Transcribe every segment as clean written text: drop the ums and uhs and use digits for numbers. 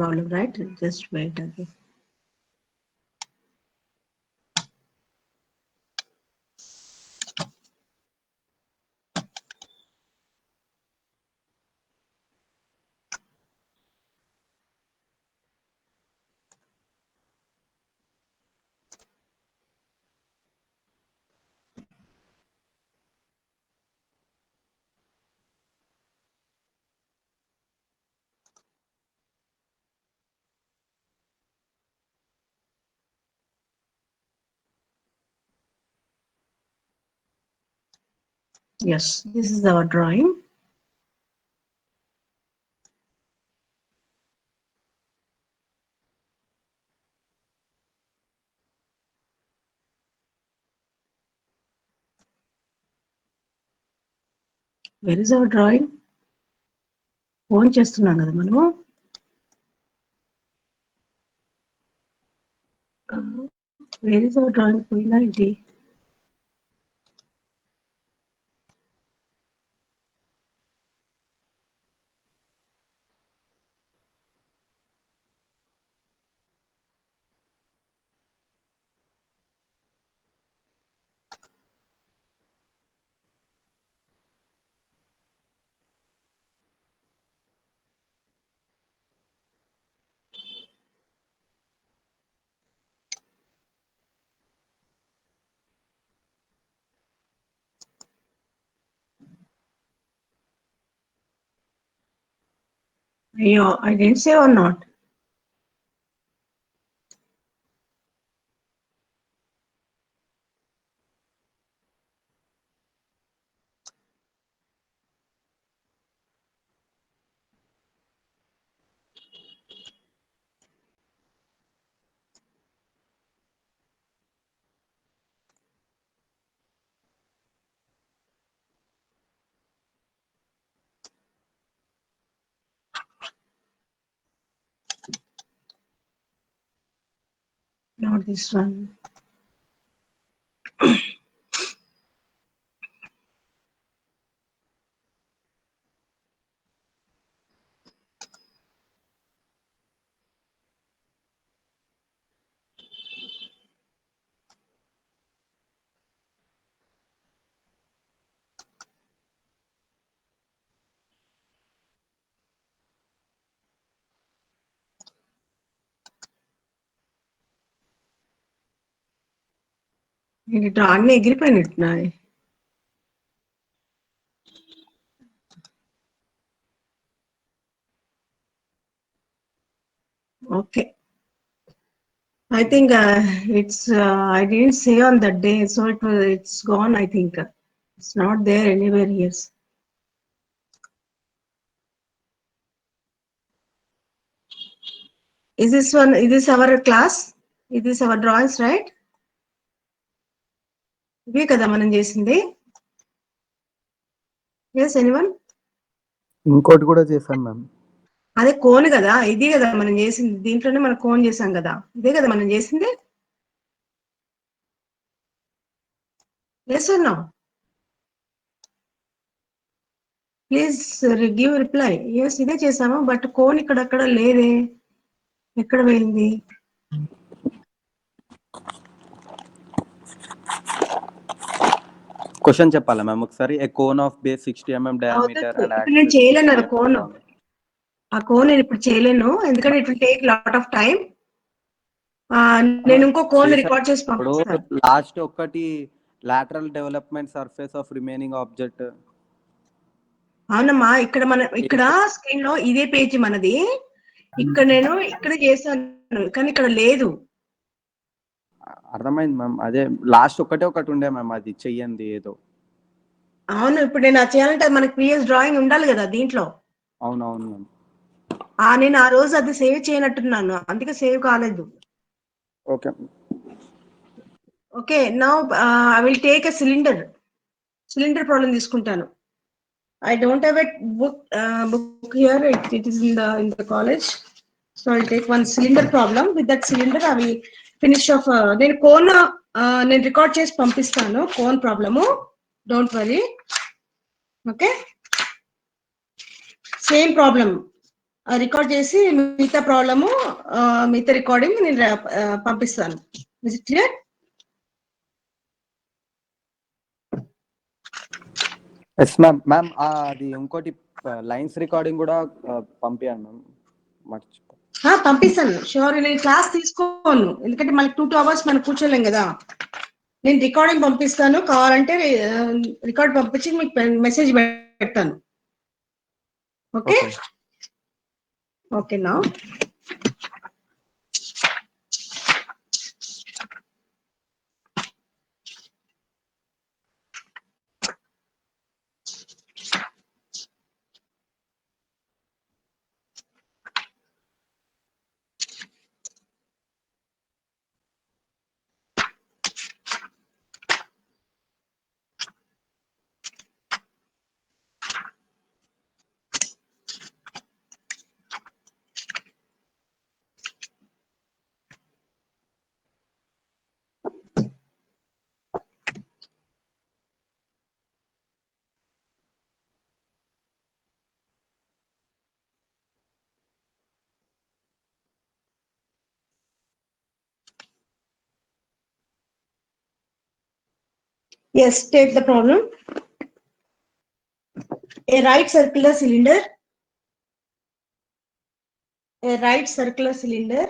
problem, right? Just wait again. Yes, this is our drawing. Where is our drawing? Phone చేస్తున్నాం కదా మనము. Where is our drawing? పోయినా ఏంటి? అయ్యో, I didn't say or not. Not this one. ఇటు అన్ని ఎగిరిపోయినట్టున్నాయి. Okay. I think it's I didn't say on that day, so it's gone. I think it's not there anywhere. Yes. Is this one? Is this our class? Is this our drawings, right? ఇవే కదా మనం చేసింది. Yes, anyone? ఇంకోటి కూడా చేశాను ma'am. అదే cone కదా, ఇది కదా మనం చేసింది. దీంట్లోనే మనం కోన్ చేసాం కదా, ఇదే కదా మనం చేసింది. Yes or no? Please give reply. Yes, ఇదే చేసాము. బట్ కోన్ ఇక్కడ లేదే, ఎక్కడ పోయింది? క్వశ్చన్ చెప్పాలా మ్యామ్ ఒకసారి? ఏ cone of base 60 mm diameter and ఇప్పుడు నేను axis చేయలేను కోన్. ఆ కోన్ నేను ఇప్పుడు చేయలేను, ఎందుకంటే it will take lot of time. నేను ఇంకో కోన్ రికార్డ్ చేసి పంపిస్తాను. లాస్ట్ ఒకటి lateral development surface of remaining object. అవునమ్మా, ఇక్కడ స్క్రీన్ లో ఇదే పేజీ మనది. ఇక్కడ నేను ఇక్కడ చేశాను, కానీ ఇక్కడ లేదు. అర్థమైంది మ్యామ్. అదే లాస్ట్ ఒకటి ఉండే మ్యామ్, అది చెయ్యండి ఏదో. అవును, ఇప్పుడు నేను అది చేయాలంటే మనకి ప్రీవియస్ డ్రాయింగ్ ఉండాలి కదా దీంట్లో. అవునవును మ్యామ్. నేను ఆ రోజు అది సేవ్ చేయనట్టున్నాను, అందుకే సేవ్ కాలేదు. Okay okay, now I will take a cylinder problem తీసుకుంటాను. I don't have a book here. It is in the college. So I'll take one cylinder problem. With that cylinder, I will finish off. Then cone నేను record చేసి పంపిస్తాను cone problem. Don't worry. Okay. Same problem. Record చేసి మిగతా problem మిగతా recording నేను పంపిస్తాను. Is it clear? Yes ma'am. Ma'am అది ఇంకోటి లైన్స్ రికార్డింగ్ కూడా పంపించండి మ్యామ్. పంపిస్తాను షూర్. నేను క్లాస్ తీసుకోను, ఎందుకంటే మనకి 2 hours మనం కూర్చోలేం కదా. నేను రికార్డింగ్ పంపిస్తాను, కావాలంటే రికార్డ్ పంపించి మీకు మెసేజ్ పెడతాను. ఓకే ఓకేనా? Yes, take the problem. A right circular cylinder. A right circular cylinder.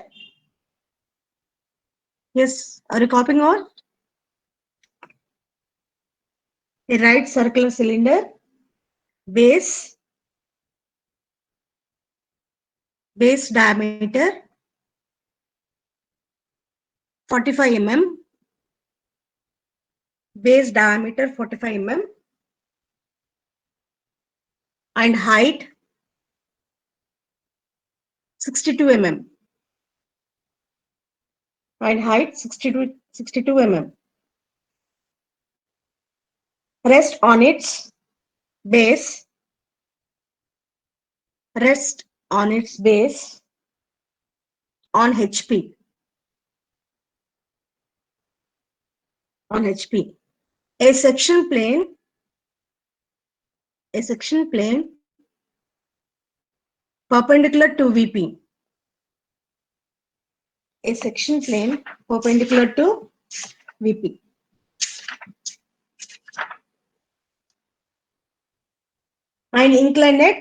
Yes, are you copying on? A right circular cylinder. Base diameter 45 mm. Base diameter 45 mm. And height 62 mm. And height 62 mm. Rest on its base. Rest on its base on HP. On HP. A section plane perpendicular to VP. A section plane perpendicular to VP. And inclined at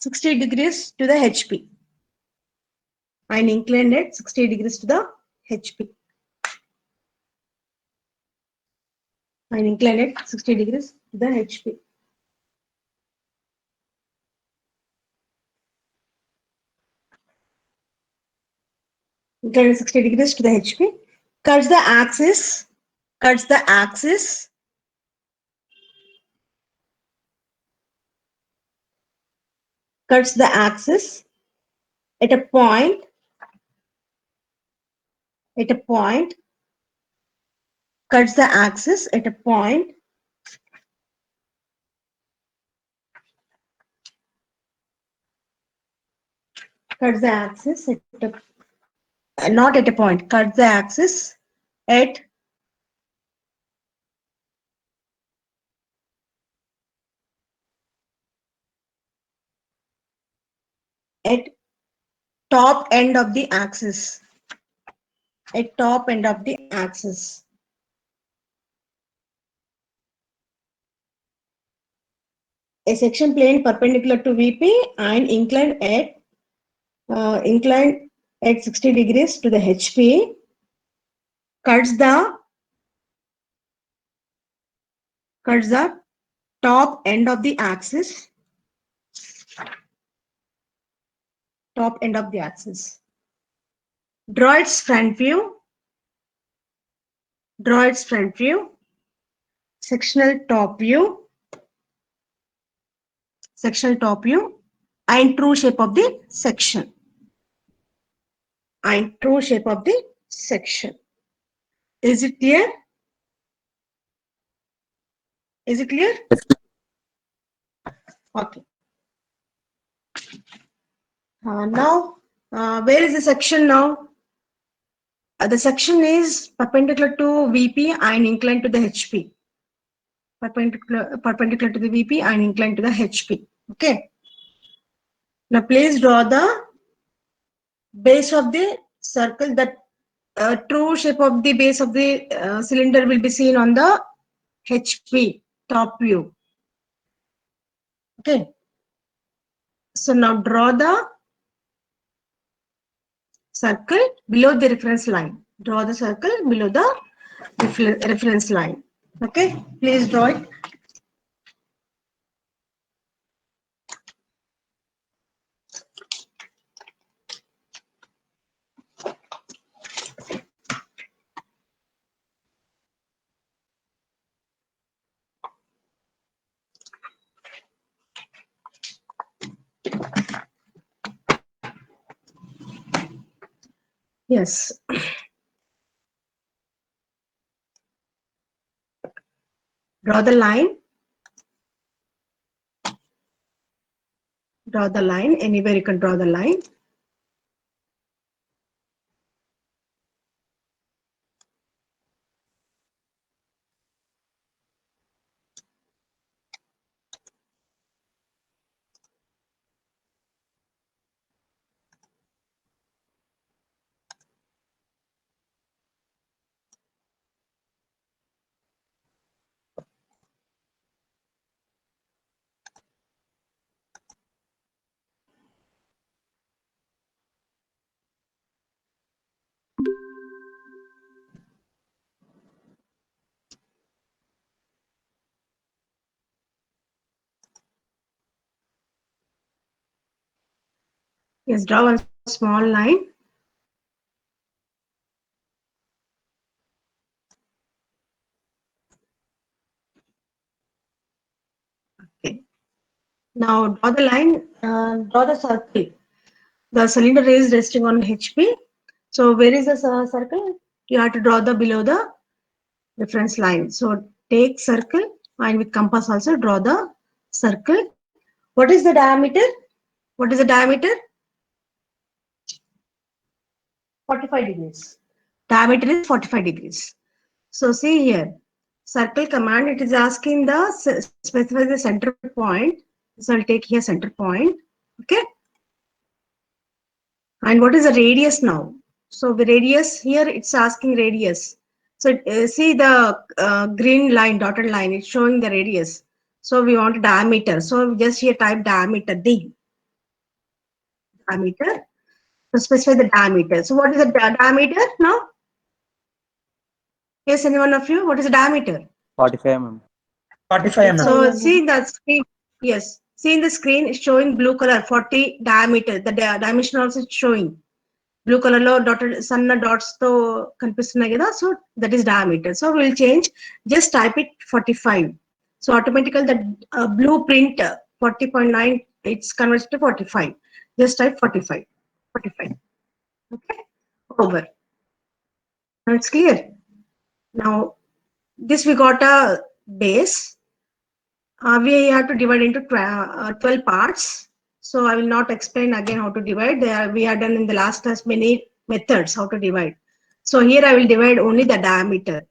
60 degrees to the HP. And inclined at 60 degrees to the HP. And inclined at 60 degrees to the HP. Inclined 60 degrees to the HP. Cuts the axis. Cuts the axis. Cuts the axis at a point. At a point. Cuts the axis at a point. Cuts the axis at a, not at a point. Cuts the axis at top end of the axis. At top end of the axis. A section plane perpendicular to VP and inclined at 60 degrees to the HP. Cuts the top end of the axis. Top end of the axis. Draw its front view. Draw its front view. Sectional top view. Sectional top view and true shape of the section. And true shape of the section. Is it clear? Is it clear? Okay. Now, where is the section now? The section is perpendicular to VP and inclined to the HP. perpendicular to the VP and inclined to the HP. Okay. Now please draw the base of the circle. That true shape of the base of the cylinder will be seen on the HP top view. Okay. So now draw the circle below the reference line. Draw the circle below the reference line. Okay. Please draw it. Yes. Draw the line. Draw the line. Anywhere you can draw the line. Yes, draw one small line. Okay. Now draw the line, draw the circle. The cylinder is resting on HP. So where is the circle? You have to draw the below the reference line. So take circle and with compass also draw the circle. What is the diameter? What is the diameter? 45 degrees. Diameter is 45 degrees. So see here, circle command, it is asking the specify the center point. So I'll take here center point. Okay. And what is the radius now? So the radius here, it's asking radius. So see the green line, dotted line, it's showing the radius. So we want diameter. So just here type diameter, D. Diameter. So specify the diameter. So what is the diameter now? Yes, any one of you? What is the diameter? 45 mm. 45 mm. So see the screen. Yes. See in the screen, it's showing blue color, 40 diameter. The dimension also is showing. Blue color lo dotted sunna dots to kanipistunnai kada, so that is diameter. So we'll change, just type it 45. So automatically the blueprint 40.9, it's converted to 45. Just type 45. Okay, over. Now it's clear. Now this we got a base. We have to divide into 12 parts. So I will not explain again how to divide. We have done in the last class many methods how to divide. So here I will divide only the diameter.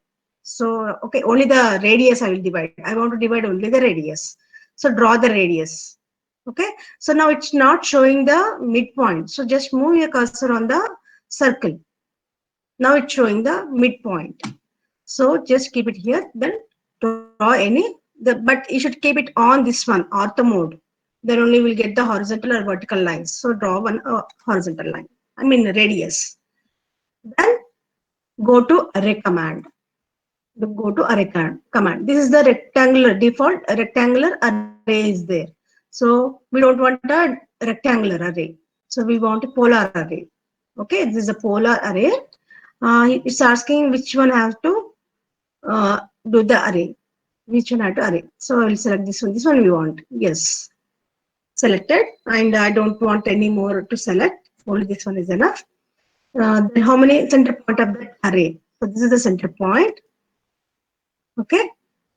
So, okay, only the radius I will divide. I want to divide only the radius. So draw the radius. Okay. So now it's not showing the midpoint. So just move your cursor on the circle. Now it's showing the midpoint. So just keep it here. Then draw any. But you should keep it on this one, ortho mode. Then only we'll get the horizontal or vertical lines. So draw one horizontal line. I mean radius. Then go to array command. Go to array command. This is the rectangular default rectangular array is there. So we don't want a rectangular array. So we want a polar array. Okay, this is a polar array. It's asking which one has to do the array. Which one have to array. So I will select this one. This one we want. Yes. Selected. And I don't want any more to select. Only this one is enough. Then how many center point of that array? So this is the center point. Okay.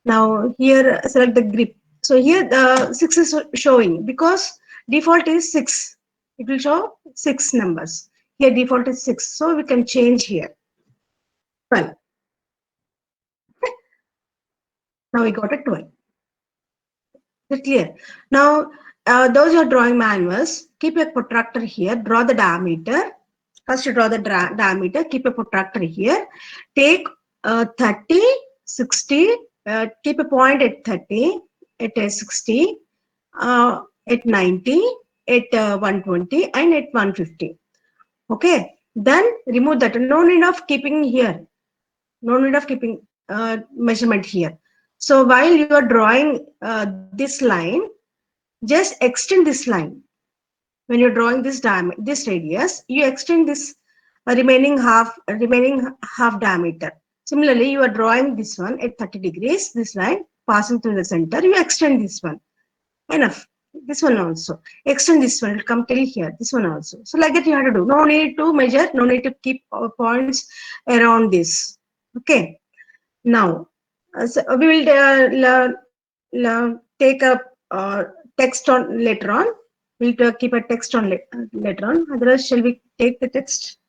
Now here select the grip. So here the 6 is showing because default is 6. It will show 6 numbers. Here default is 6. So we can change here. 12. Now we got a 12. Is it clear? Now, those who are drawing manuals, keep a protractor here, draw the diameter. First, you draw the diameter, keep a protractor here. Take 30, 60, keep a point at 30, at 60, at 90, at 120, and at 150. Okay, then remove that. No need of keeping here. No need of keeping measurement here. So while you are drawing this line, just extend this line. When you're drawing this radius, you extend this remaining half diameter. Similarly, you are drawing this one at 30 degrees, this line passing through the center, you extend this one. Enough. This one also. Extend this one, it'll come till here. This one also. So like that you have to do. No need to measure, no need to keep points around this. Okay. Now, so we will take a text on later on. We'll keep a text on later on. Otherwise, shall we take the text?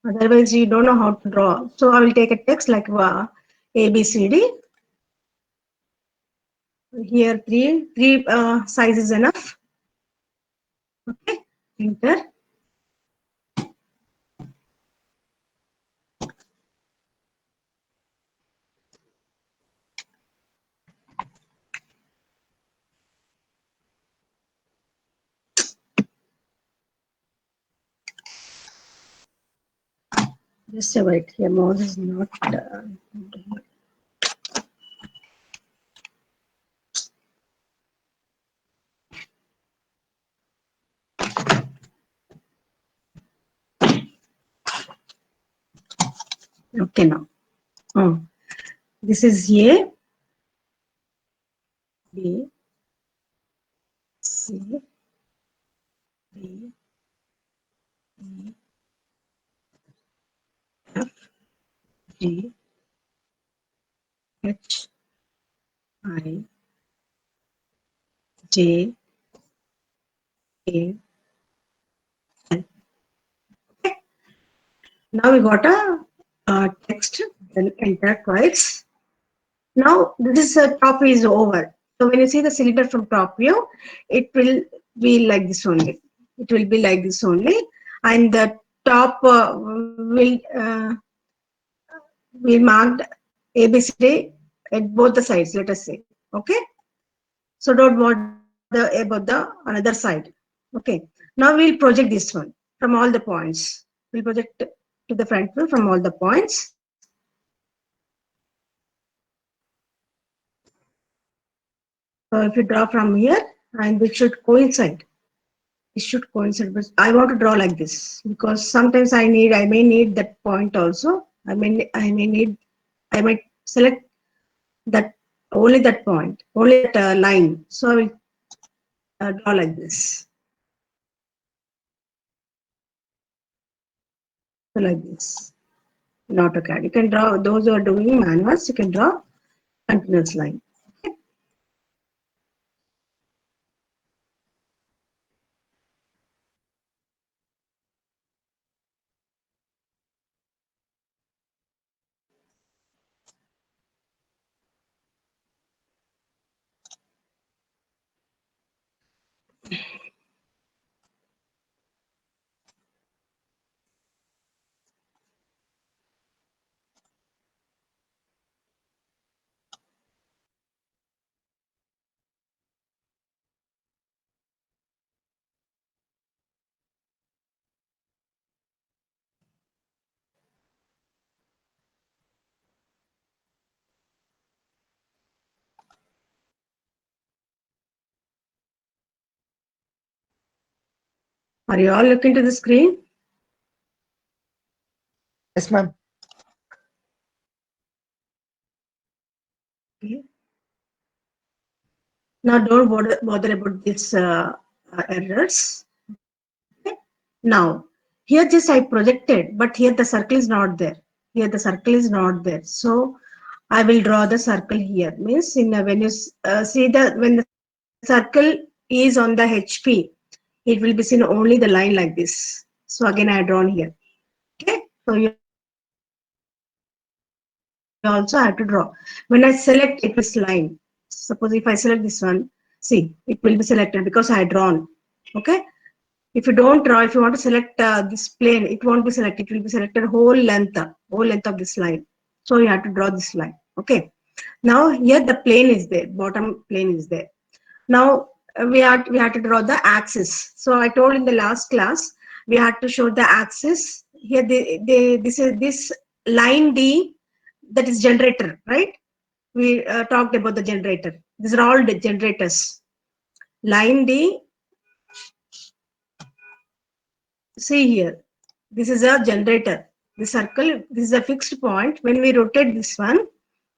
Otherwise, you don't know how to draw. So I will take a text like A, B, C, D. Here, three size is enough. Okay, enter. Just a wait. Here, mouse is not. Okay, now. This is A, B, C, D, E, F, G, H, I, J, K, L. Okay. Now we got a text, then enter twice. Now this top is over. So when you see the cylinder from top view, it will be like this only. It will be like this only, and the top will marked ABCD at both the sides. Let us say, okay. So don't bother about the another side. Okay. Now we'll project this one from all the points. We'll project to the front view from all the points. So if you draw from here, and it should coincide. It should coincide, but I want to draw like this because sometimes I may need that point also. I might select that only that point, only that line. So I will draw like this. So like this. In AutoCAD, you can draw. Those who are doing manuals, you can draw continuous line. Are you all looking to the screen? Yes, ma'am. Okay. Now don't bother about these errors. Okay. Now here just I projected, but here the circle is not there. Here the circle is not there. So I will draw the circle here. Means in when you see when the circle is on the HP, it will be seen only the line like this. So again I drawn here. Okay. So you also have to draw. When I select it this line, suppose if I select this one, see, it will be selected because I drawn. Okay. If you don't draw, if you want to select this plane, it won't be selected. It will be selected whole length of this line. So you have to draw this line. Okay. Now here the plane is there. Bottom plane is there. Now we had to draw the axis. So I told in the last class we had to show the axis. Here this is this line D, that is generator, right? We talked about the generator. These are all the generators. Line D. See here, this is a generator. The circle, this is a fixed point. When we rotate this one,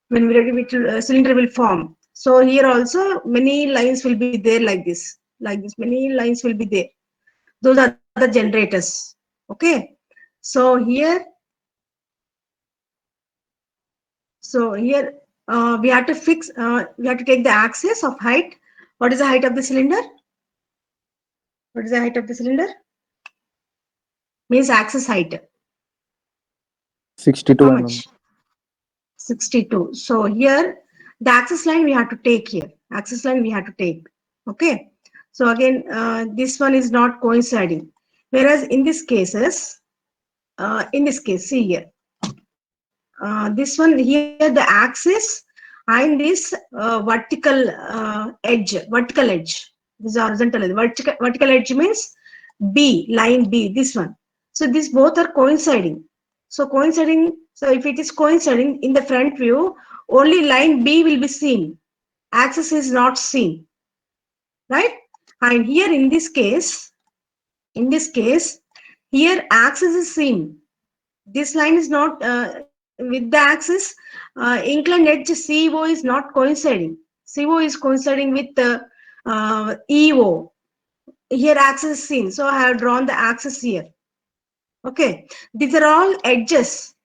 when we rotate it, cylinder will form. So here also many lines will be there like this. Many lines will be there. Those are the generators. Okay. So here we have to fix. We have to take the axis of height. What is the height of the cylinder? What is the height of the cylinder? Means axis height. 62 How mm. much? 62. So here the axis line we have to take here. Axis line we have to take. Okay. So again, this one is not coinciding. Whereas in this case, see here, this one here, the axis and this vertical edge. This is horizontal edge. Vertical edge means B, line B, this one. So these both are coinciding. So if it is coinciding in the front view, only line B will be seen. Axis is not seen, right? And here in this case, here axis is seen. This line is not with the axis. Inclined edge CO is not coinciding. CO is coinciding with the EO. Here axis is seen. So I have drawn the axis here. Okay. These are all edges.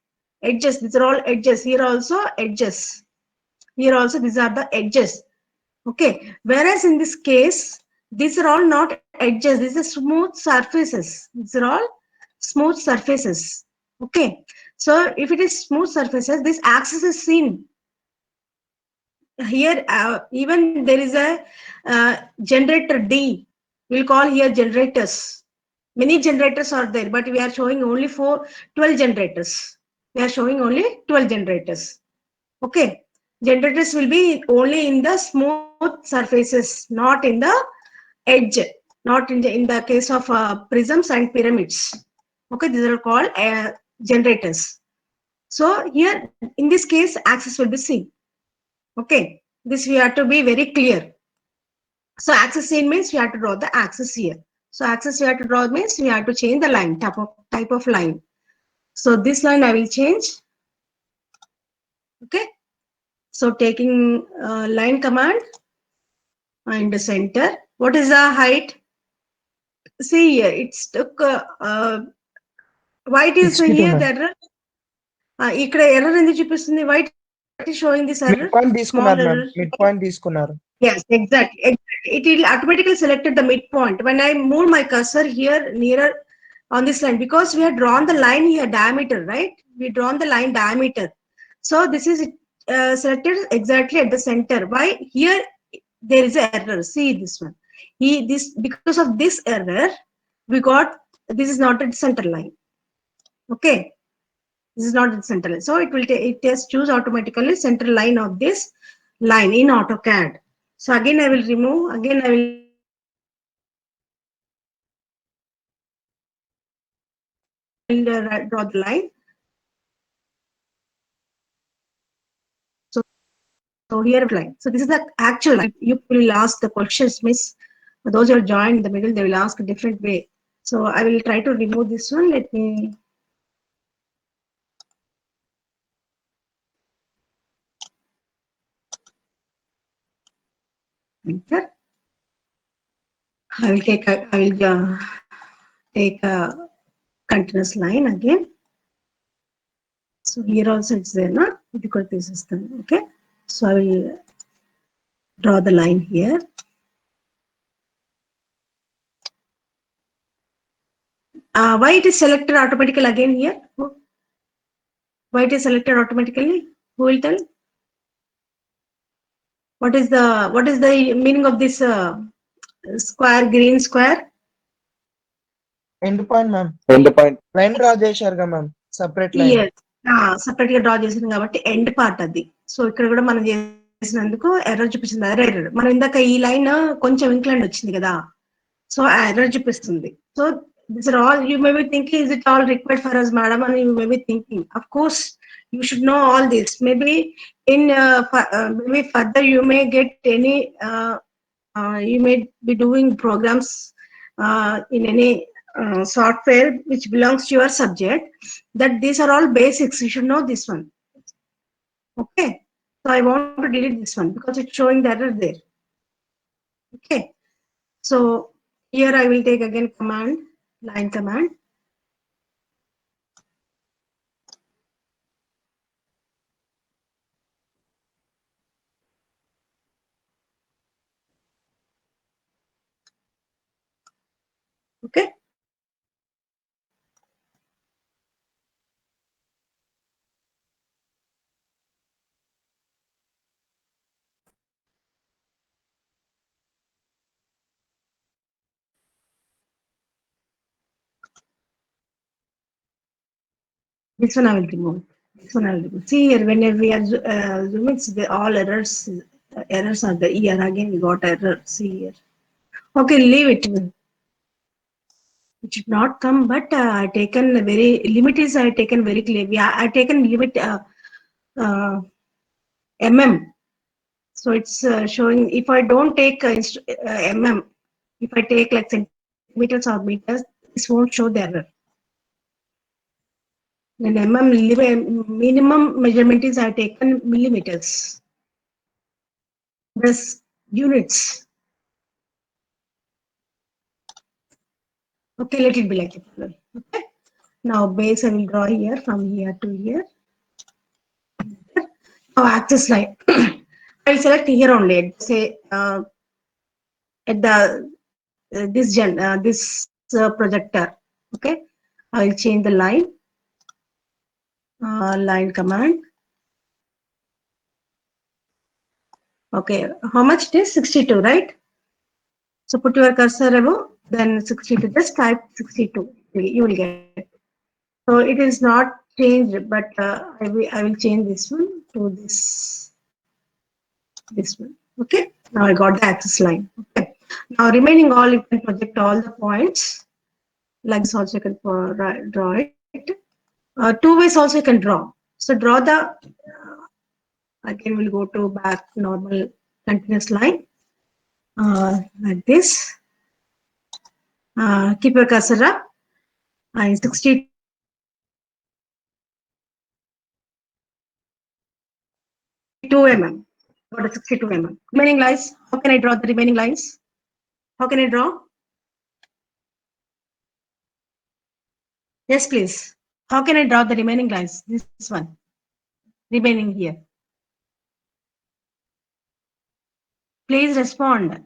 These are all edges. Here also edges. Here also these are the edges. Okay. Whereas in this case, these are all not edges. These are smooth surfaces. These are all smooth surfaces. Okay. So if it is smooth surfaces, this axis is seen. Here, even there is a generator D. We'll call here generators. Many generators are there, but we are showing only 12 generators. We are showing only 12 generators. Okay. Generators will be only in the smooth surfaces, not in the edge, not in the case of prisms and pyramids. Okay, these are called generators. So here, in this case, axis will be seen. Okay, this we have to be very clear. So axis seen means we have to draw the axis here. So axis we have to draw means we have to change the line, type of line. So this line I will change. Okay. So taking line command and the center. What is the height? See here, it's took white is 62 here. ma'am. There, ఇక్కడ error ఎందుకు చూపిస్తుంది? White is showing this error. Mid point Small తీసుకున్నారు ma'am. error. Mid point తీసుకున్నారు. Yes, exactly. It will automatically selected the midpoint. When I move my cursor here nearer on this line, because we have drawn the line here diameter, right? We drawn the line diameter. So this is selected exactly at the center. Why? Here there is an error. See this one. Because of this error, we got this is not at center line. Okay. This is not the center line. So it has choose automatically center line of this line in AutoCAD. So again I will remove, again I will draw the line. So here line. So this is the actual line. You will ask the questions, miss. Those who are joined in the middle, they will ask a different way. So I will try to remove this one. Let me enter. I will take a continuous line again. So here also it's there, na? This is the okay. So I will draw the line here. Why it is selected automatically again here? Why it is selected automatically? Who will tell? What is the meaning of this square, green square? End point, ma'am. End point. Line draw చేశారుగా ma'am, separate line. Yes. Separate గా draw చేసింది కాబట్టి end part అది. So ఇక్కడ కూడా మనం చేసినందుకు error చూపిస్తుంది. ఎర్రర్ మనం ఇందాక ఈ లైన్ కొంచెం ఇంక్లైన్ వచ్చింది కదా, సో ఎర్రర్ చూపిస్తుంది. So these are all, you may be thinking, is it all required for us, madam? And you may be thinking, of course you should know all this. Maybe in maybe further you may get any you may be doing programs in any software which belongs to your subject, that these are all basics. You should know this one. Okay, so I want to delete this one because it's showing the error there. Okay, so here I will take again command, line command. Okay, this one I will remove. This one I will remove. See here, whenever we are zooming, all errors are the here. Again we got error. See here. Okay, leave it. It should not come, but I taken very limit is I taken very clearly. I taken limit mm. So it's showing if I don't take mm, if I take like centimeters or meters, this won't show the error. When minimum measurement is I taken millimeters. This units. Okay, let it be like it. Okay. Now base I will draw here from here to here. Now axis line. I will select here only. Say at the this projector. Okay, I will change the line. Line command. Okay, how much it is? 62, right? So put your cursor above, then 62. Just type 62. You will get. So it is not changed, but I will change this one to this one. Okay. Now I got the axis line. Okay. Now remaining all, you can project all the points. Like this also you can draw it. Two ways also you can draw. So draw the again we'll go to back normal continuous line like this. Keep your cursor up. 62 mm. Got a 62 mm. Remaining lines. How can I draw the remaining lines? How can I draw? Yes, please. How can I draw the remaining lines? This one. Remaining here. Please respond.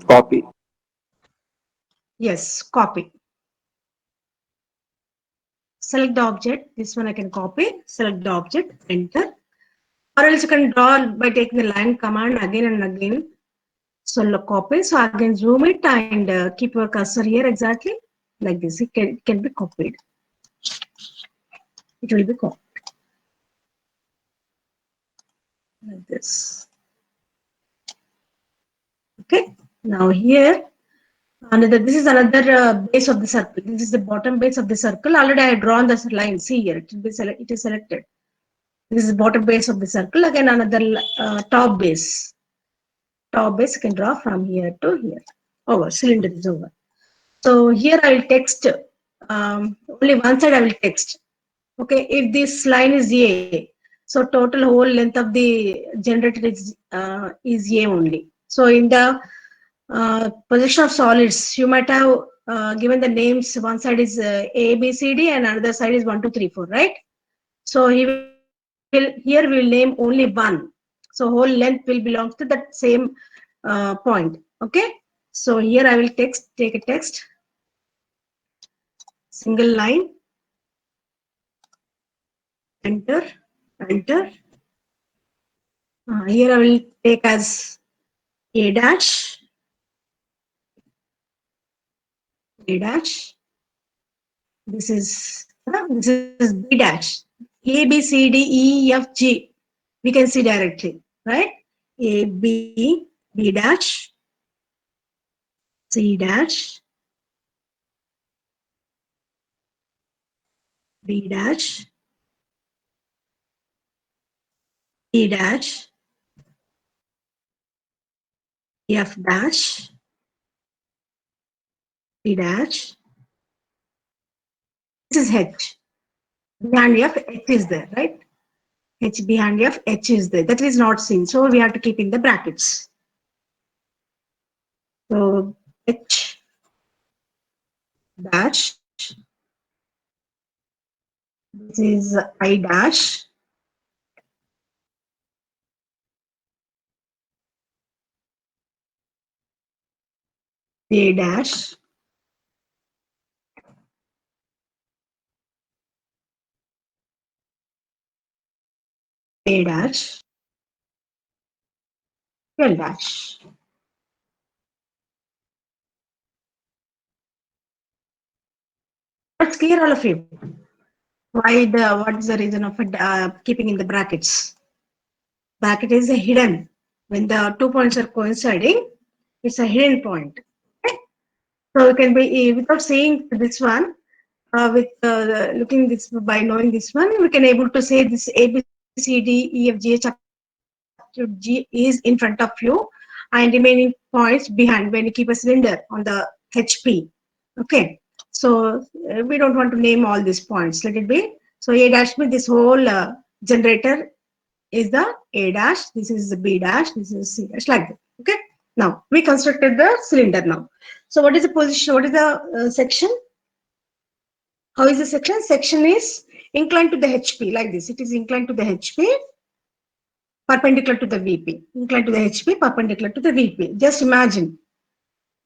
Copy. Yes, copy. Select the object. This one I can copy. Select the object. Enter. Or else you can draw by taking the line command again and again. So copy. So again zoom it and keep your cursor here exactly like this. It can be copied. It will be copied like this. Okay. Now here this is another base of the circle. This is the bottom base of the circle. Already I have drawn this line. See here. It is selected. This is the bottom base of the circle. Again another top base. Top base you can draw from here to here. Over. Cylinder is over. So here I will text. Only one side I will text. Okay, if this line is A, so total whole length of the generator is A only. So in the position of solids, you might have given the names. One side is A, B, C, D, and another side is 1, 2, 3, 4, right? So here we will name only one. So whole length will belong to that same point. Okay. So here I will take a text, single line. enter, enter. Here I will take as A dash, A dash. This is B dash. A, B, C, D, E, F, G. We can see directly, right? A, B, B dash, C dash, B dash, E dash, F dash, P dash. This is H. Behind F, H is there, right? H behind F, H is there. That is not seen. So we have to keep in the brackets. So H dash. This is I dash. A dash. A dash. L dash. That's clear, all of you. Why what is the reason of keeping in the brackets? Bracket is a hidden. When the 2 points are coinciding, it's a hidden point. Okay? So it can be without saying this one, with looking this by knowing this one, we can able to say this A B C D E F G H up to G is in front of you, and remaining points behind when you keep a cylinder on the HP. Okay, so we don't want to name all these points. Let it be. So A dash means this whole generator is the A dash. This is the B dash. This is C dash, like that. Okay. Now we constructed the cylinder. Now, so what is the position? What is the section? How is the section? Section is inclined to the HP, like this. It is inclined to the HP, perpendicular to the VP. Inclined to the HP, perpendicular to the VP. Just imagine,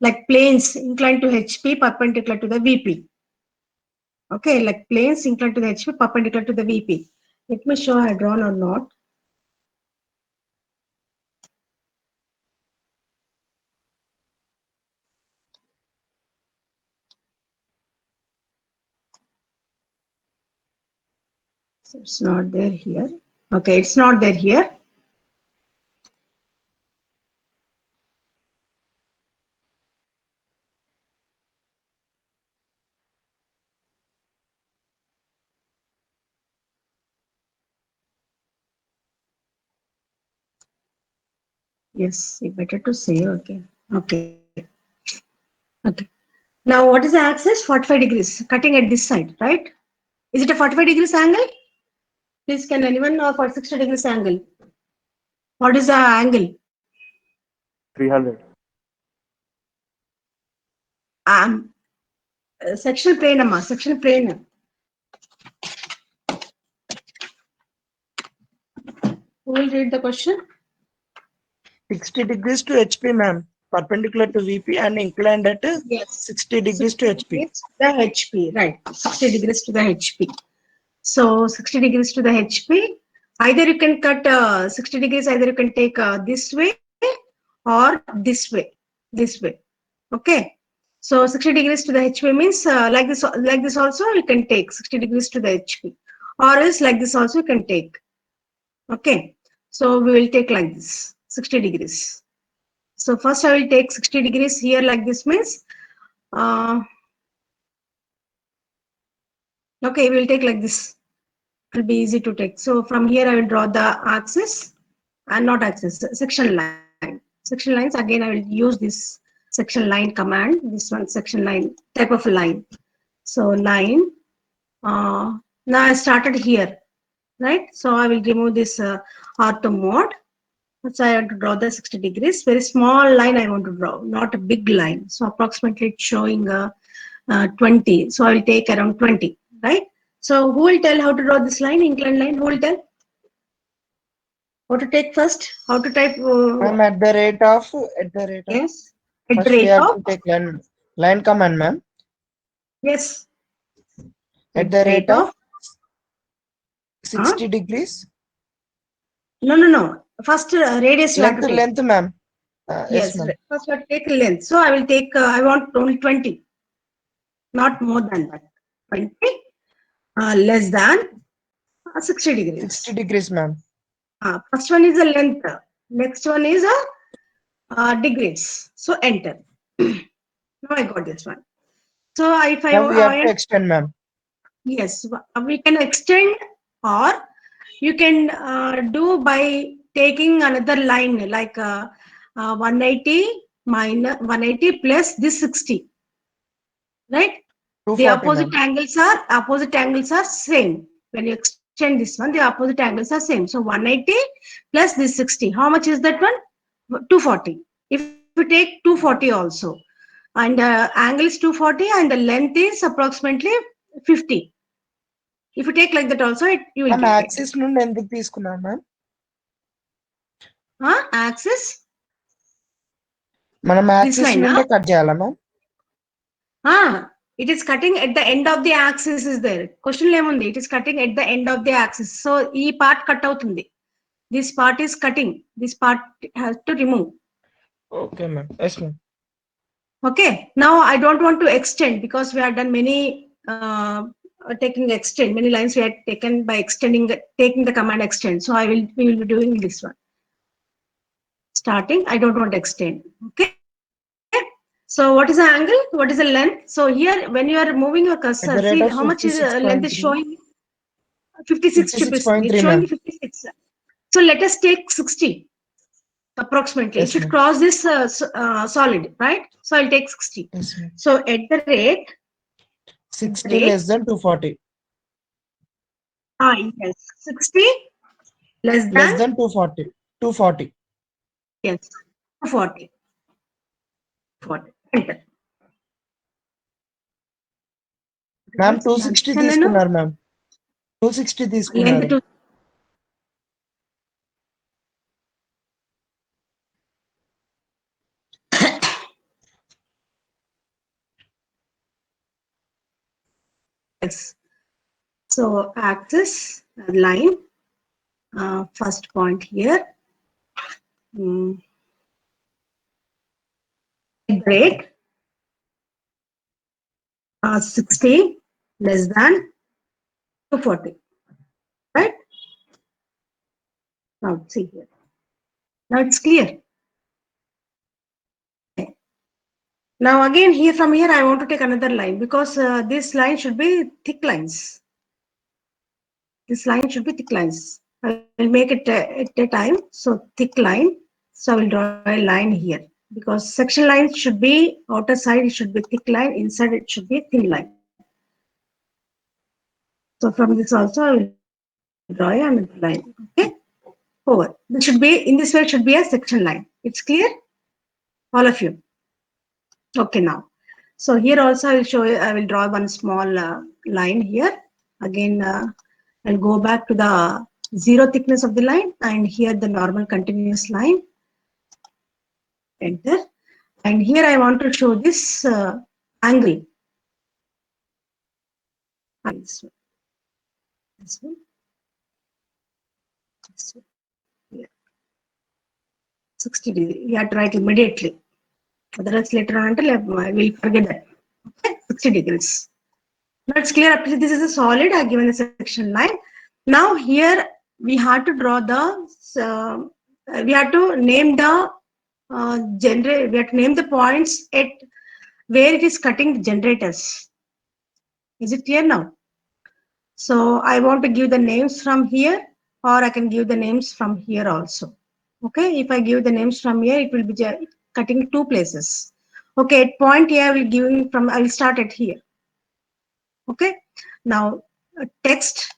like planes inclined to HP, perpendicular to the VP. Okay, like planes inclined to the HP, perpendicular to the VP. Let me show I drawn or not. So it's not there here. Okay, it's not there here. Yes, better to say. Okay. Okay. Okay. Now, what is the axis? 45 degrees, cutting at this side, right? Is it a 45 degrees angle? Please, can anyone know for 60 degrees angle? What is the angle? 300. Sectional plane, amma. Sectional plane. Who will read the question? 60 degrees to HP, ma'am. Perpendicular to VP and inclined at Yes. 60 degrees to 60 HP. degrees to the HP, right? 60 degrees to the HP. So 60 degrees to the HP. Either you can cut 60 degrees. Either you can take this way or this way. This way. Okay. So 60 degrees to the HP means like this also you can take 60 degrees to the HP, or else like this also you can take. Okay. So we will take like this 60 degrees. So first I will take 60 degrees here, like this means okay, we will take like this. It will be easy to take. So from here I will draw the axis and not axis, section line. Section lines, again I will use this section line command, this one section line type of line. So line, now I started here, right? So I will remove this ortho mode. So I want to draw the 60 degrees, very small line I want to draw, not a big line. So approximately it's showing 20. So I will take around 20, right? So who will tell how to draw this line, inclined line? Who will tell? How to take first? How to type? Ma'am, at the rate of Yes. At the first we rate have of? to take line command, ma'am. Yes. At the rate of 60 degrees. No. First radius you have to take. Length, ma'am. Yes, Yes, ma'am. first you have to take length. So I will take, I want only 20, not more than that. 20 less than 60 degrees. 60 degrees, ma'am. First one is the length. Next one is degrees. So enter. Now I got this one. So if I Now we have to extend, ma'am. yes, we can extend, or you can do by taking another line like 180 minus 180 plus this 60, right? The 240, ma'am. opposite angles are same. When you extend this one, the opposite angles are same. So 180 plus this 60. How much is that one? 240. If you take 240 also, and angle is 240 and the length is approximately 50. If you take like that also, you will Ma'am, get axis నుండి ఎందుకు తీసుకున్నాం, ma'am? axis. మనం axis line, నుండే cut చేయాలా, ma'am? It is cutting at the end of the axis is there. Question lemundi. It is cutting at the end of the axis. So e part cut avutundi. This part is cutting. This part has to remove. Okay, ma'am. Yes, ma'am. Okay. Now I don't want to extend because we have done many taking extend. Many lines we had taken by extending, taking the command extend. So we will be doing this one. Starting, I don't want to extend. Okay. So what is the angle? What is the length? So here, when you are moving your cursor, At the rate see of how much is length is 56.3. showing? 56 to 56.3, it's showing ma'am. 56. So let us take 60 approximately. Yes, It should ma'am. cross this solid, right? So I'll take 60. Yes, ma'am. So at the rate 60 less than 240. Yes, 60 less Less than than 240. 240. yes, 240. 40. Enter. Ma'am 260 తీసుకున్నారు, ma'am. 260 తీసుకున్నారు. Length yes. So axis line, first point here. Rate 60 less than 240, right? Now see here. Now it's clear. Okay. Now again here, from here I want to take another line because this line should be thick lines. This line should be thick lines. I will make it at a time. So thick line. So I will draw a line here because section line should be outer side. It should be thick line. Inside it should be thin line. So from this also I will draw another line. Okay. Over. This should be in this way. It should be a section line. It's clear, all of you. Okay. Now, so here also I will show you. I will draw one small line here. Again, I'll go back to the zero thickness of the line, and here the normal continuous line. Enter. And here I want to show this angle. This one. This one. This one. Yeah. 60 degrees. You have to write immediately. Otherwise later on until I will forget that. Okay, 60 degrees. Now it's clear. Up to this is a solid. I have given the section line. Now here we have to draw the. We have to name the generate. We have to name the points at where it is cutting the generators. Is it clear now? So I want to give the names from here, or I can give the names from here also. Okay, if I give the names from here, it will be cutting two places. Okay, at point here, I will give from. I will start at here. Okay, now text.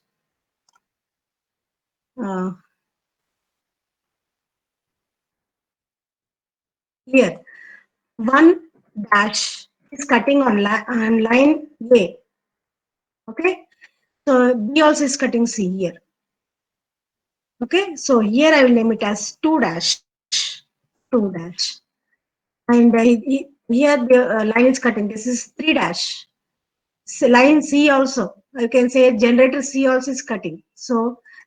Here, 1 dash is cutting on line A. Okay, so B also is cutting C here. Okay, so here I will name it as 2 dash. 2 dash. And here the line is cutting. This is 3 dash. line C also. I can say generator C also is cutting. So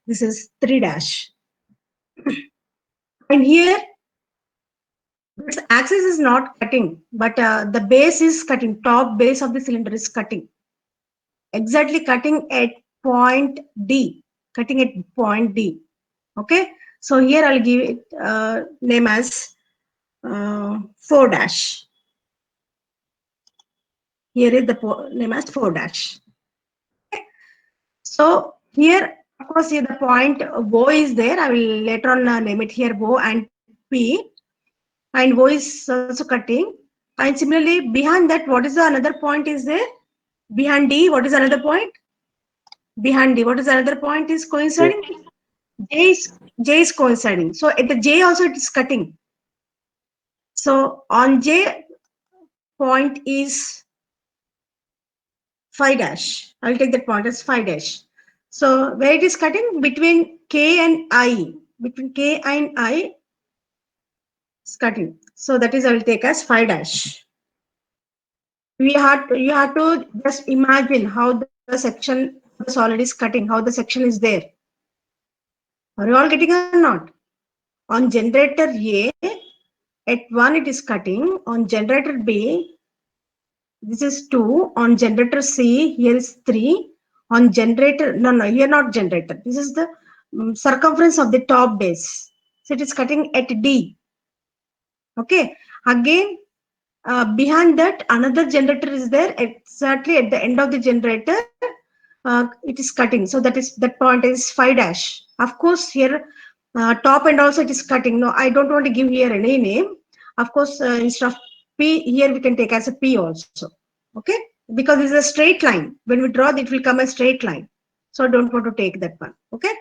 this is 3 dash. And here this axis is not cutting, but the base is cutting. Top base of the cylinder is cutting. Exactly cutting at point D. Cutting at point D. Okay. So here I'll give it name as 4 dash. Here is the name as 4 dash. Okay. So here, of course, here the point O is there. I will later on name it here O and P. And O is also cutting. And similarly, behind that, what is the another point is there? Behind D, what is another point? Behind D, what is another point is coinciding? J is coinciding. So at the J also it is cutting. So on J point is 5 dash. I'll take that point as 5 dash. So where it is cutting between K and I. Between K and I is cutting. So that is I will take as 5 dash. You have to just imagine how the section the solid is cutting, how the section is there. Are you all getting or not? On generator A, at 1 it is cutting. On generator B, this is 2. On generator C, here is 3. On generator, no, here not generator. This is the circumference of the top base. So it is cutting at D. Okay. Again, behind that, another generator is there. Exactly at the end of the generator, it is cutting. So that point is 5 dash. Of course, here top and also it is cutting. No, I don't want to give here any name. Of course, instead of P, here we can take as a P also. Okay, because this is a straight line. When we draw, it will come a straight line. So I don't want to take that one. Okay.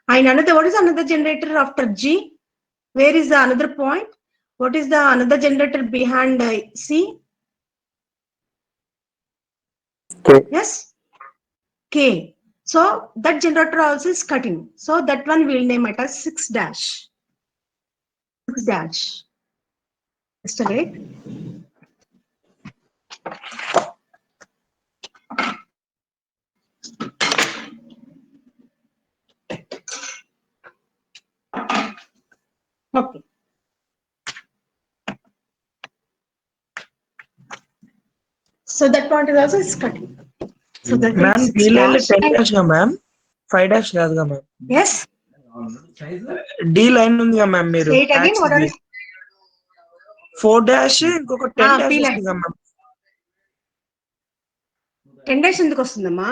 And another, what is another generator after G? Where is the another point? What is the another generator behind C? K. Yes, K. So that generator also is cutting. So that one we'll name it as 6 dash. 6 dash. Just a wait. Okay. So that point is also is cutting. So that ma'am is 6 D line లో dash. 10 dash గా ma'am 5 dash కాదుగా ma'am Yes. D line ఉందిగా ma'am మీరు Say it again. What are 4 dash ఇంకొక 10 dash P line. వస్తుందిగా ma'am 10 dash ఎందుకు వస్తుందమ్మా?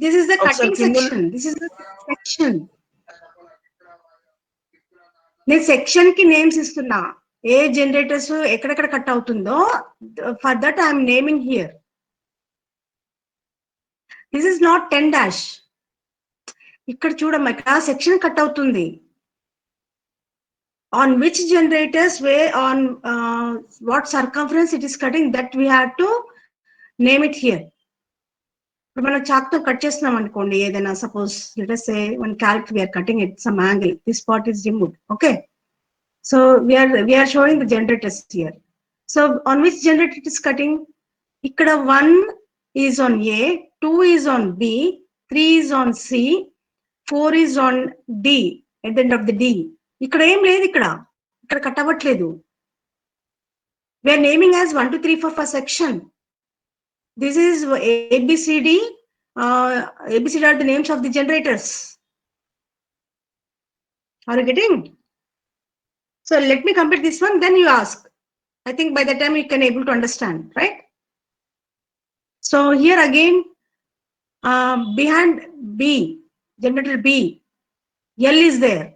This is the ఒకసారి cutting కింద section. This is the section. నేను సెక్షన్ కి నేమ్స్ ఇస్తున్నా. ఏ జనరేటర్స్ ఎక్కడెక్కడ కట్ అవుతుందో for that I'm naming here. This is not 10 dash. ఇక్కడ చూడమ్మా, ఇక్కడ సెక్షన్ కట్ అవుతుంది. On which generators, where on what circumference it is cutting, that we have to name it here. ఇప్పుడు మనం chalk తో cut చేస్తున్నాం అనుకోండి ఏదైనా, suppose let us say one calc we are cutting at some angle, this part is removed. Okay, so we are showing the generators here. So on which generator it is cutting? Ikkada 1 is on A, 2 is on B, 3 is on C, 4 is on D, at the end of the D. ఇక్కడ ఏం లేదు, ఇక్కడ cut అవ్వట్లేదు. We are naming as 1 2 3 4 for section. This is ABCD. ABCD are the names of the generators. Are you getting? So let me complete this one, then you ask. I think by the time you can able to understand, right? So here again, behind B, generator B, L is there.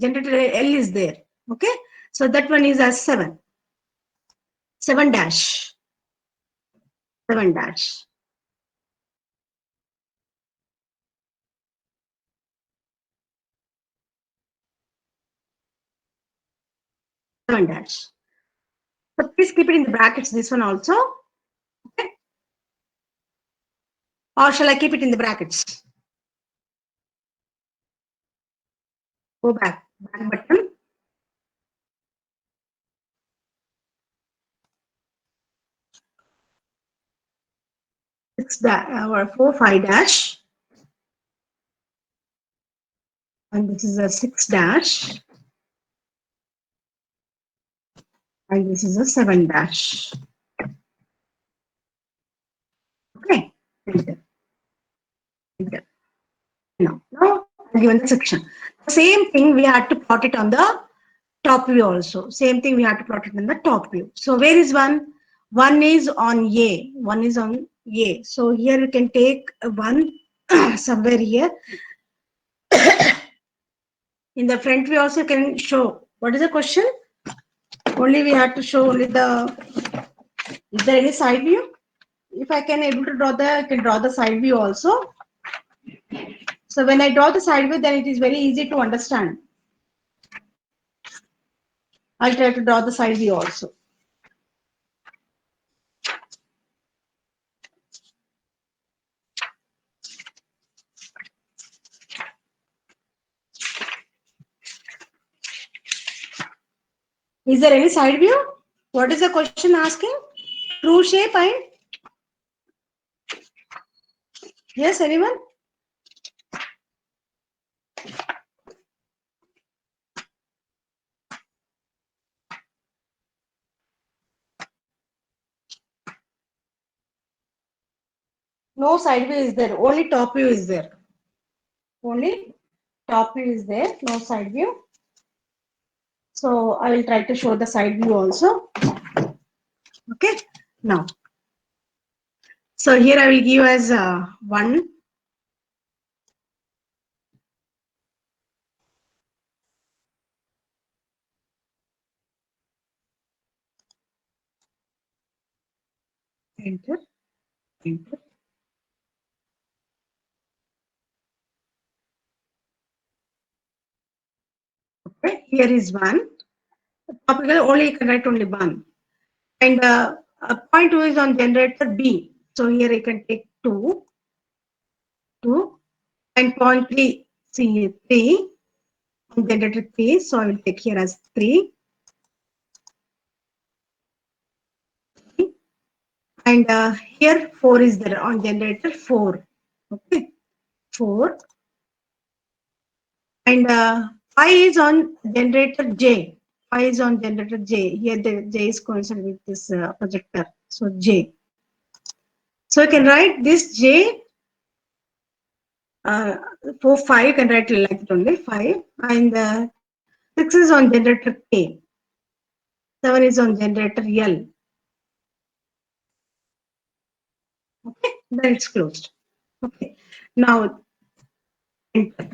Generator L is there. Okay, so that one is as 7. 7 dash. 7 dash. Dash. But please keep it in the brackets, this one also. Okay. Or shall I keep it in the brackets? Go back button. 4 5 dash, and this is a 6 dash, and this is a 7 dash. Okay, enter. Enter. Now given the section. The same thing we had to plot it on the top view also. Same thing we had to plot it in the top view. So where is one? One is on A. One is on A. So here you can take one somewhere here. In the front view also can show. What is the question? Only we have to show only the. Is there any side view? If I can able to draw I can draw the side view also. So when I draw the side view, then it is very easy to understand. I'll try to draw the side view also. Is there any side view? What is the question asking? True shape and yes, anyone? No side view is there. Only top view is there. Only top view is there. No side view. So I will try to show the side view also. Okay. Now. So here I will give as 1. Enter. Enter. Okay. Here is 1. Topical only you can write only 1. And point 2 is on generator B. So here I can take 2. 2. And point 3, see 3. On generator 3. So I will take here as 3. And here 4 is there on generator 4. Okay. 4. And 5 is on generator J. 5 is on generator J. Here the J is coincident with this projector. So J. So you can write this J. 4, 5 you can write like it only 5. And 6 is on generator K. 7 is on generator L. Okay. Then it's closed. Okay. Now enter.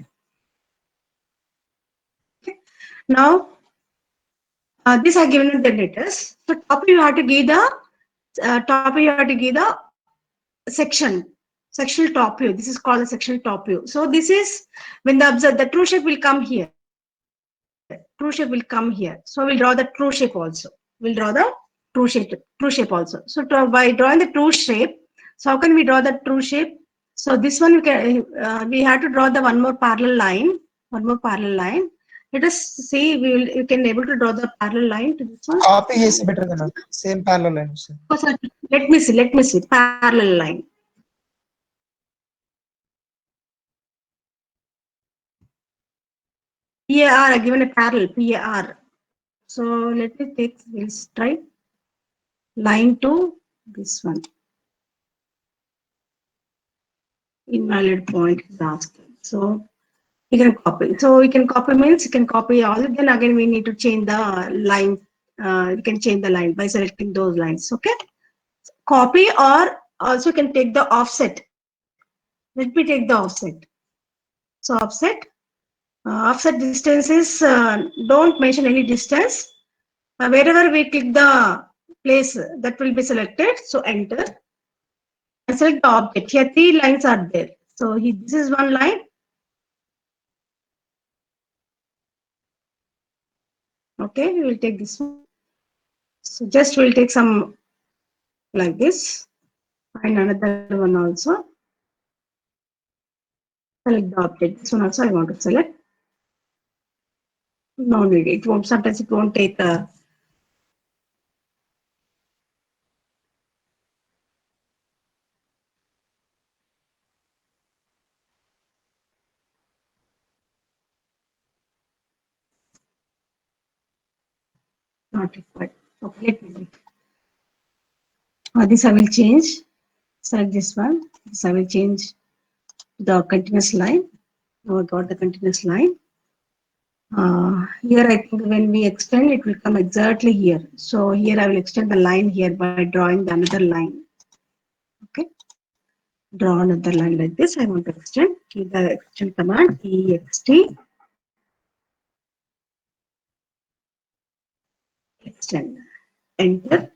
Okay. Now these are given the generators. So top you have to give the section, sectional top view. This is called the sectional top view. So this is when the true shape will come here. True shape will come here. So we'll draw the true shape also. We'll draw the true shape also. So by drawing the true shape, so how can we draw the true shape? So this one we have to draw the one more parallel line. One more parallel line. Let us see. You can able to draw the parallel line to this one. Copy is better than same parallel line. Let me see. Parallel line. PAR, I given a parallel PAR. So let me take this, try line to this one. Invalid point is asking. So you can copy. So we can copy means you can copy all. Then again we need to change the line. You can change the line by selecting those lines. Okay. Copy or also can take the offset. Let me take the offset. So offset. Offset distance is don't mention any distance. Wherever we click the place that will be selected, so enter and select the object. Here 3 lines are there. So this is one line. Okay, we will take this one. So just we'll take some like this and another one also. Select the object. This one also I want to select. No need. It won't. Sometimes it won't take a. Not required. Okay, let me see. This I will change. Select this one. This I will change the continuous line. Now I got the continuous line. Here I think when we extend, it will come exactly here. So here I will extend the line here by drawing the another line. Okay. Draw another line like this. I want to extend. Give the extend command ext. Extend. Enter.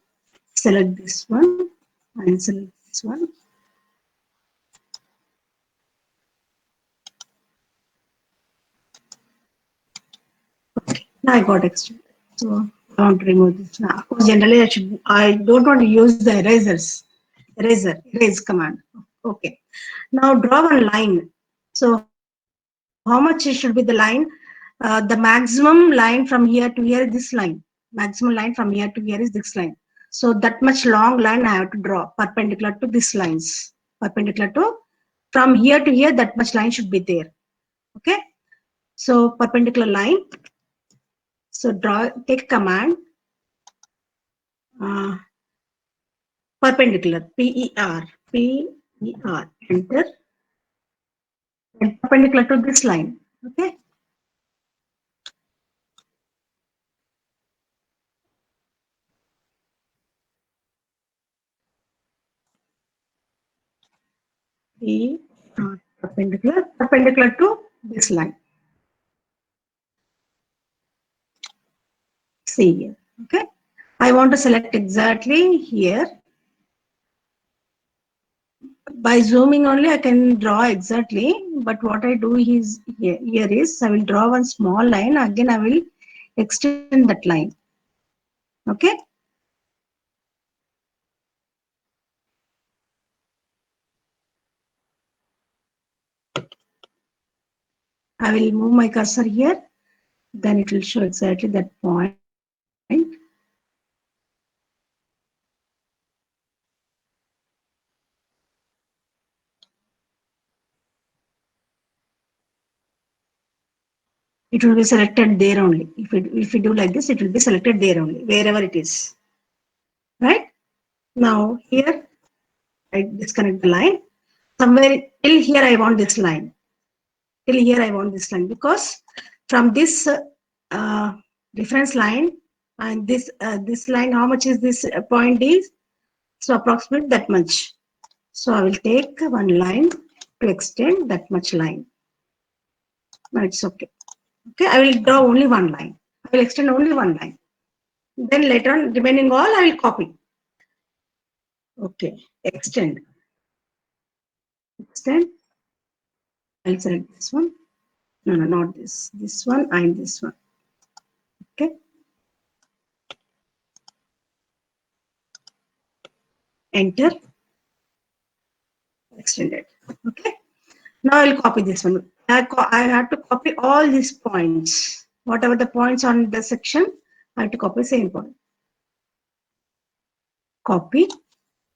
Select this one and select this one. Okay. Now I got extended. So I want to remove this. Now, of course, generally I don't want to use the erasers. Erase command. Okay. Now draw one line. So how much should be the line? The maximum line from here to here is this line. Maximum line from here to here is this line. So that much long line I have to draw perpendicular to these lines. Perpendicular to from here to here, that much line should be there. Okay. So perpendicular line. So draw, take command perpendicular, P-E-R, enter, and perpendicular to this line. Okay. Perpendicular to this line. See here. Okay. I want to select exactly here. By zooming only I can draw exactly, but what I do is here is I will draw one small line. Again I will extend that line. Okay. I will move my cursor here. Then it will show exactly that point. It will be selected there only. If we do like this, it will be selected there only, wherever it is. Right? Now here, I disconnect the line. Somewhere till here I want this line. Till here I want this line because from this reference line and this line, how much is this point is? So approximately that much. So I will take one line to extend that much line. Now it's okay. Okay, I will draw only one line. I will extend only one line. Then later on, remaining all I will copy. Okay, extend. Extend. I'll select this one. No, not this. This one and this one. Okay. Enter. Extended. Okay. Now I'll copy this one. I have to copy all these points. Whatever the points on the section, I have to copy same point. Copy.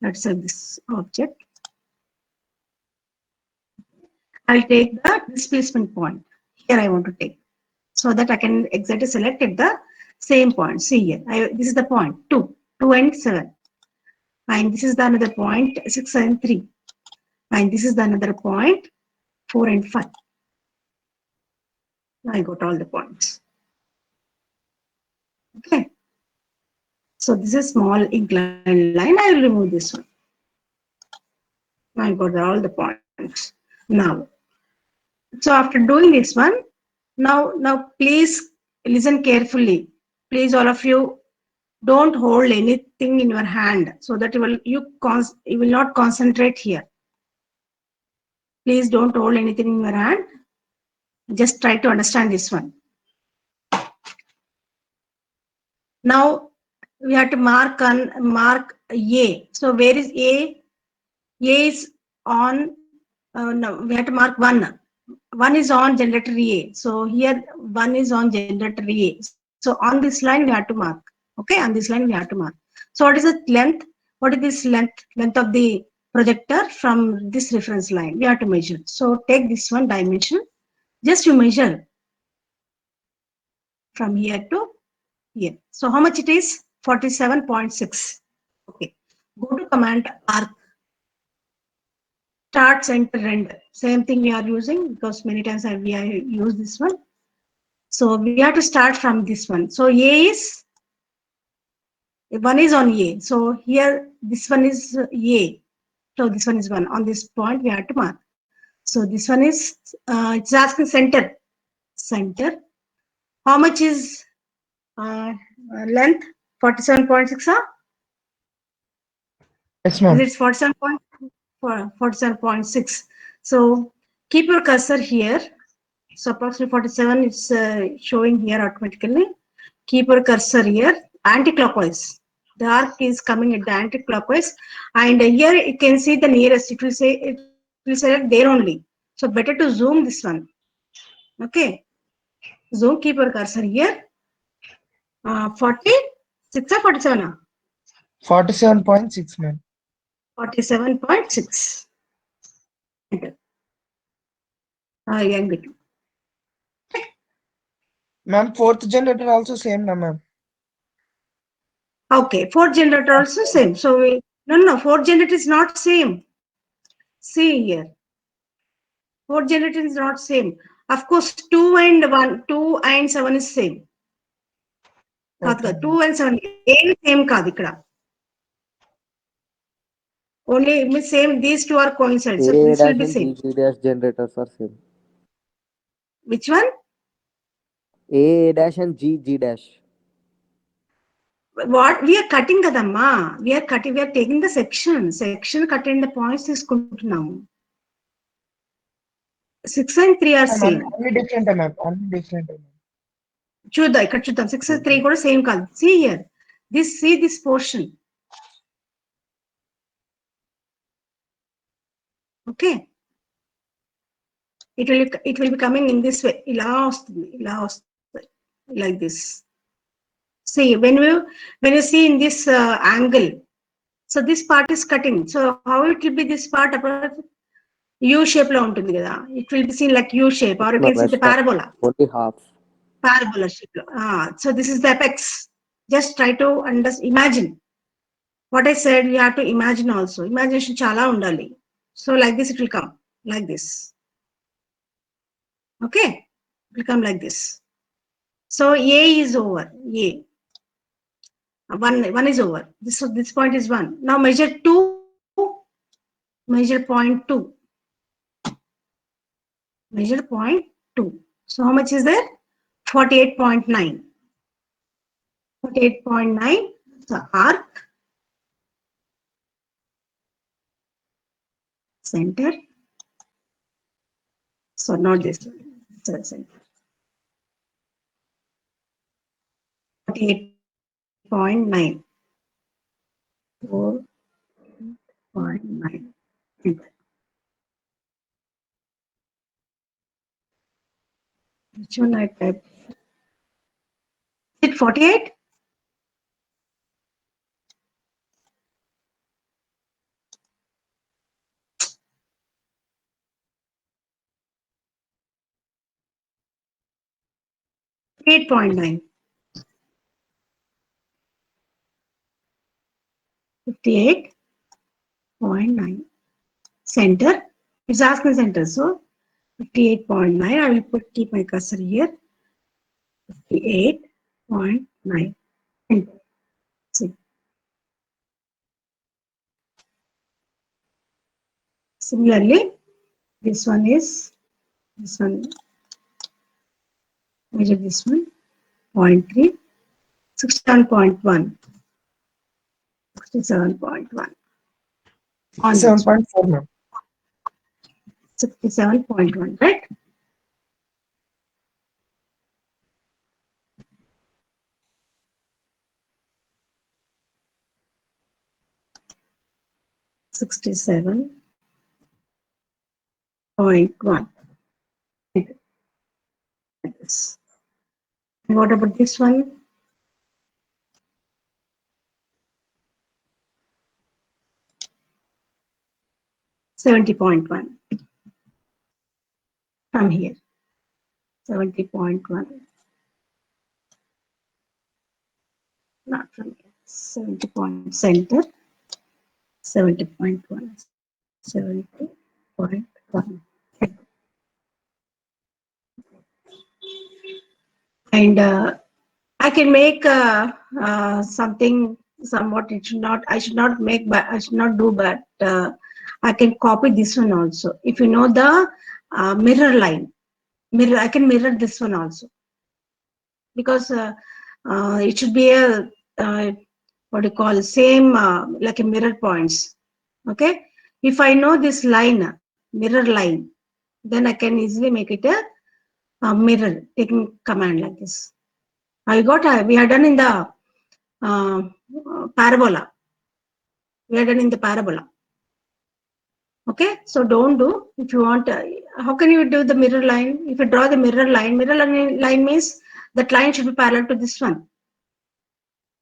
Let's have this object. I'll take the displacement point. Here I want to take. So that I can exactly select at the same point. See here. This is the point 2 and 7. And this is the another point 6 and 3. And this is the another point 4 and 5. I got all the points. Okay. So this is small inclined line. I will remove this one. I got all the points. Now, so after doing this one, now please listen carefully. Please, all of you, don't hold anything in your hand so that you will not concentrate here. Please don't hold anything in your hand. Just try to understand this one. Now we have to mark A. So where is A? A is on. No, we have to mark 1. 1 is on generator A. So here 1 is on generator A. So on this line we have to mark. Okay, on this line we have to mark. So what is the length? What is this length? Length of the projector from this reference line. We have to measure. So take this one dimension. Just you measure from here to here. So how much it is? 47.6. Okay. Go to command arc. Start, center, render. Same thing we are using because many times we have used this one. So we have to start from this one. So A is, one is on A. So here, this one is A. So this one is 1. On this point, we have to mark. So this one is, it's asking center. Center. How much is length? 47.6, huh? Yes, ma'am. Is it 47.6? So keep your cursor here. So approximately 47 is showing here automatically. Keep your cursor here, anti-clockwise. The arc is coming at the anti-clockwise, and here you can see the nearest. It will select there only. So better to zoom this one. Okay, zoom. Keep your cursor here. 46 or 47? 47.6, ma'am. 47.6. Enter. Young bit. Ma'am, fourth generator also same, na, ma'am. Okay, fourth generator also same. So no, fourth generator is not same. See here. Fourth generator is not same. Of course, 2 and 1, 2 and 7 is same. Okay. 2 and 7 ఏం same కాదు ఇక్కడ. Only same, these two are coincident. So A this will dash be and same. G dash generators are same. Which one? A dash and G dash. What we are cutting kadamma. We are taking the section. Section cutting the points తీసుకుంటున్నాము. 6 and 3 are Ma'am, same. only different, ma'am. Only different, ma'am. చూద్దాం ఇక్కడ చూద్దాం. 6 and 3 కూడా same కాదు. See here. See this portion. Okay. It will be coming in this way. ఇలా వస్తుంది. Like this. See, when you see in this angle, so this part is cutting. So how it will be this part? U shape lo ఉంటుంది కదా. It will be seen like U shape, or you can see the parabola. Only half. Parabola shape lo. So this is the apex. Just try to imagine. What I said, you have to imagine also. Imagination chala undali. So like this, it will come like this. Okay, it will come like this. So A is over. A. One is over. This point is 1. Now measure 2. Measure point 2. Measure point 2. So how much is there? 48.9. 48.9. So arc. Center. So not this one. So center. 48.9. 4.9. Which one I typed? Is it 48? $8.9. 58.9. Center. It's asking center. So 58.9. I will keep my cursor here. 58.9. Enter. See. Similarly, this one. Measure this one. 0.3. 67.1. 67.1. 7.4, ma'am. 67.1, right? .1. And what about this one? .1 from here. 70.1. Not from here. 70 point center. 70.1. 70.1. And I can make something somewhat. It should not. I should not make. But I should not do. But I can copy this one also. If you know the mirror line, mirror. I can mirror this one also because it should be a what do you call same like a mirror points. Okay. If I know this line, mirror line, then I can easily make it a mirror taking command like this. I got we are done in the parabola. We are done in the parabola. Okay, so don't do if you want. How can you do the mirror line? If you draw the mirror line means that line should be parallel to this one.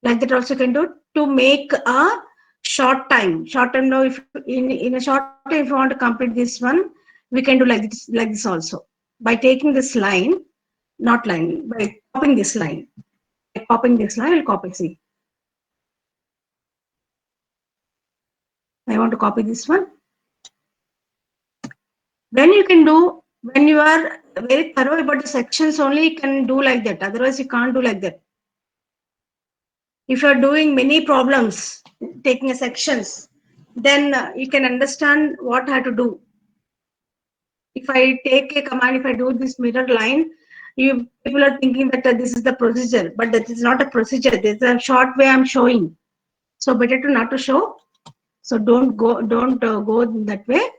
Like that also can do to make a short time. Short time now, if in a short time, if you want to complete this one, we can do like this also by taking this line, not line, by copying this line. By copying this line, I'll copy. See, I want to copy this one. When you can do, when you are very thorough about the sections only, you can do like that. Otherwise, you can't do like that. If you are doing many problems, taking a sections, then you can understand what I have to do. If I take a command, if I do this mirror line, you people are thinking that this is the procedure, but that is not a procedure. This is a short way I'm showing. So better to not to show. So don't go in that way.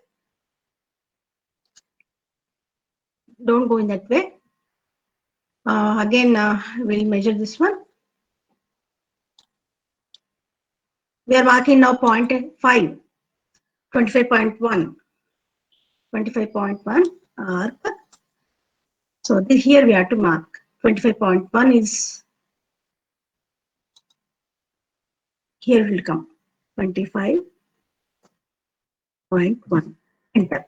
Don't go in that way. Again, we'll measure this one. We are marking now 0.5, 25.1, 25.1 arc. So here we have to mark 25.1 is here will come 25.1. Enter.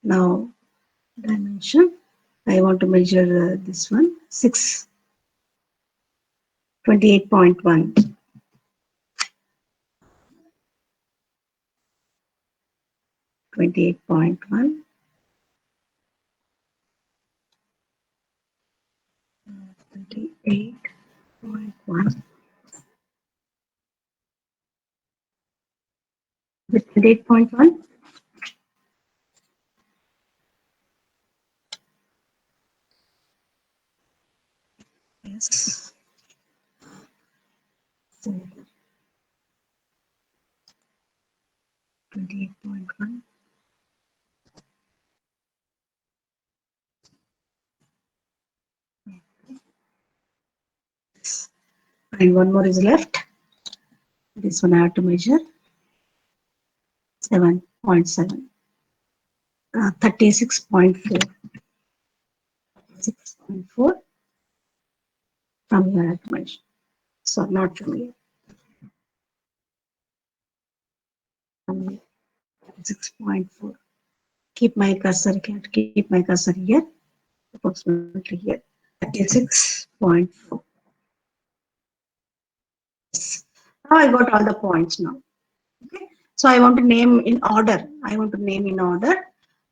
Now dimension. I want to measure this one 6. 28.1. 28.1. 28.1. With 28.1. Yes. 28.1. And one more is left. This one I have to measure 7.7. 36.4. 6.4 from here I have to measure. So not from here. 6.4. Keep my cursor here, approximately here. 36.4. Now I got all the points now. Okay. So I want to name in order.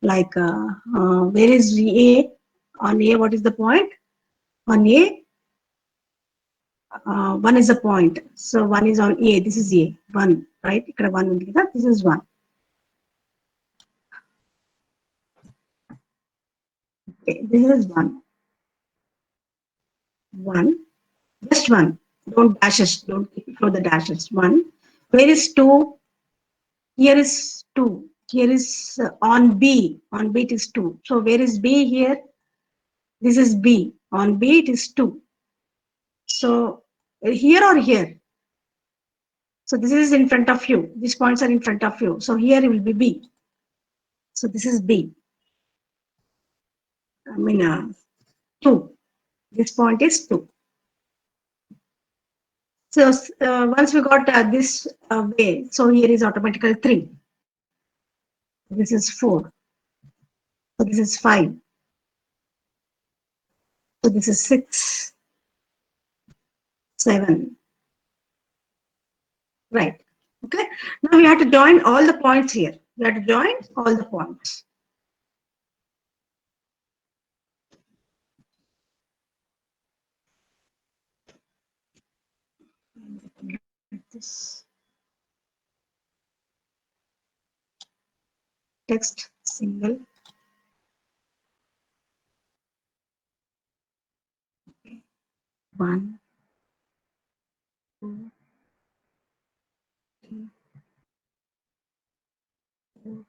Like where is A? On A, what is the point? On A, 1 is a point. So 1 is on A. This is A. 1, right? Ikkada 1 undi kada. This is 1. Okay, this is 1. 1. Just 1. Don't dashes. Don't throw the dashes. 1. Where is 2? Here is 2. Here is on B. On B it is 2. So where is B here? This is B. On B it is 2. So here or here? So this is in front of you. These points are in front of you. So here it will be B. So this is B. I mean 2. This point is 2. So once we got this way, so here is automatically 3. This is 4. So this is 5. So this is 6, 7. Right. Okay. Now we have to join all the points here. We have to join all the points. This text single. One, two, three, 4,